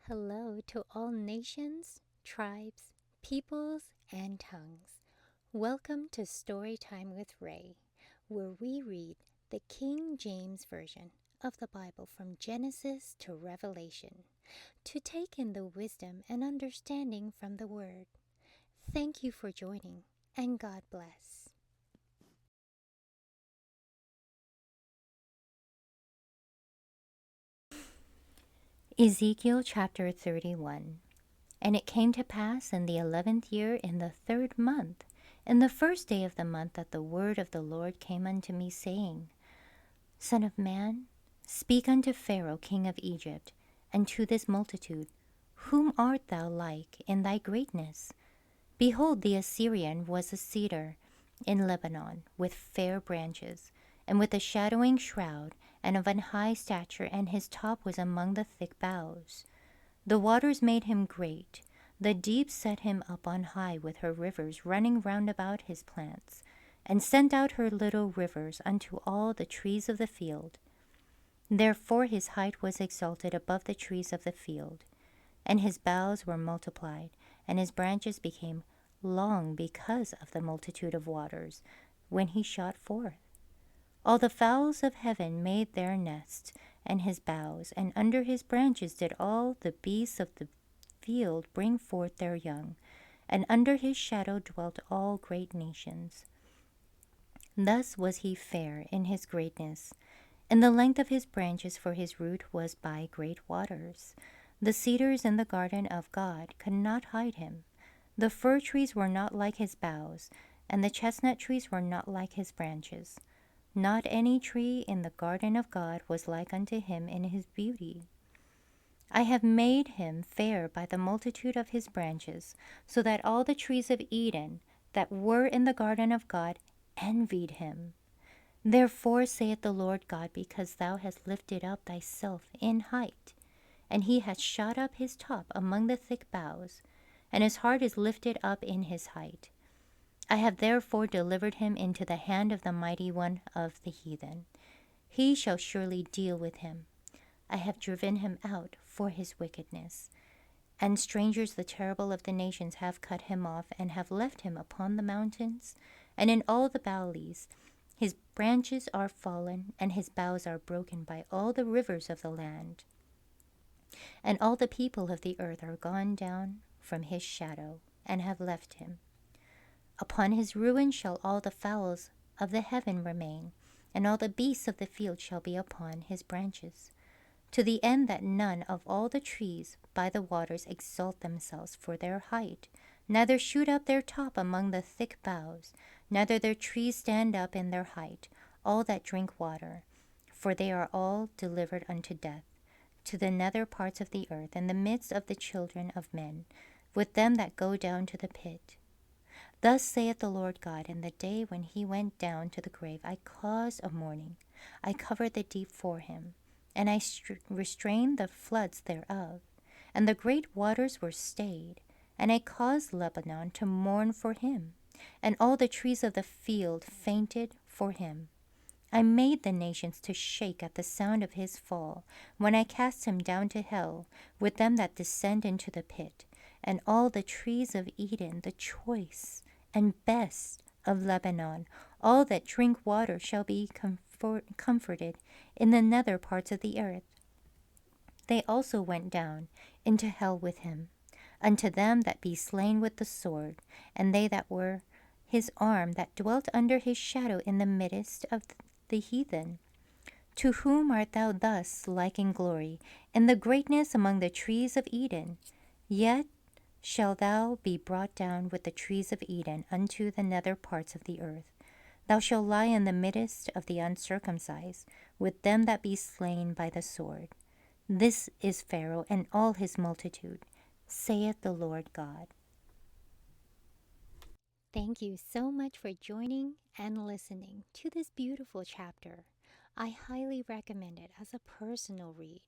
Hello to all nations, tribes, peoples, and tongues. Welcome to Storytime with Rae, where we read the King James Version of the Bible from Genesis to Revelation to take in the wisdom and understanding from the Word. Thank you for joining, and God bless. Ezekiel chapter 31. And it came to pass in the 11th year, in the 3rd month, in the first day of the month, that the word of the Lord came unto me, saying, Son of man, speak unto Pharaoh king of Egypt, and to this multitude, Whom art thou like in thy greatness? Behold, the Assyrian was a cedar in Lebanon, with fair branches, and with a shadowing shroud, and of an high stature, and his top was among the thick boughs. The waters made him great. The deep set him up on high with her rivers running round about his plants, and sent out her little rivers unto all the trees of the field. Therefore his height was exalted above the trees of the field, and his boughs were multiplied, and his branches became long because of the multitude of waters, when he shot forth. All the fowls of heaven made their nests and his boughs, and under his branches did all the beasts of the field bring forth their young, and under his shadow dwelt all great nations. Thus was he fair in his greatness, and the length of his branches, for his root was by great waters. The cedars in the garden of God could not hide him. The fir trees were not like his boughs, and the chestnut trees were not like his branches. Not any tree in the garden of God was like unto him in his beauty. I have made him fair by the multitude of his branches, so that all the trees of Eden that were in the garden of God envied him. Therefore saith the Lord God, because thou hast lifted up thyself in height, and he hath shot up his top among the thick boughs, and his heart is lifted up in his height. I have therefore delivered him into the hand of the mighty one of the heathen. He shall surely deal with him. I have driven him out for his wickedness. And strangers, the terrible of the nations, have cut him off, and have left him upon the mountains, and in all the valleys. His branches are fallen, and his boughs are broken by all the rivers of the land. And all the people of the earth are gone down from his shadow, and have left him. Upon his ruin shall all the fowls of the heaven remain, and all the beasts of the field shall be upon his branches, to the end that none of all the trees by the waters exalt themselves for their height, neither shoot up their top among the thick boughs, neither their trees stand up in their height, all that drink water, for they are all delivered unto death, to the nether parts of the earth, in the midst of the children of men, with them that go down to the pit. Thus saith the Lord God, in the day when he went down to the grave, I caused a mourning, I covered the deep for him, and I restrained the floods thereof, and the great waters were stayed, and I caused Lebanon to mourn for him, and all the trees of the field fainted for him. I made the nations to shake at the sound of his fall, when I cast him down to hell, with them that descend into the pit, and all the trees of Eden, the choice and best of Lebanon, all that drink water shall be comforted in the nether parts of the earth. They also went down into hell with him, unto them that be slain with the sword, and they that were his arm, that dwelt under his shadow in the midst of the heathen. To whom art thou thus like in glory, in the greatness among the trees of Eden? Yet shalt thou be brought down with the trees of Eden unto the nether parts of the earth. Thou shalt lie in the midst of the uncircumcised, with them that be slain by the sword. This is Pharaoh and all his multitude, saith the Lord God. Thank you so much for joining and listening to this beautiful chapter. I highly recommend it as a personal read.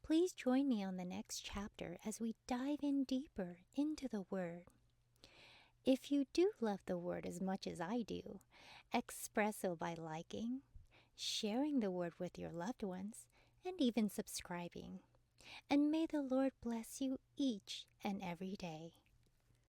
Please join me on the next chapter as we dive in deeper into the Word. If you do love the Word as much as I do, express so by liking, sharing the Word with your loved ones, and even subscribing. And may the Lord bless you each and every day.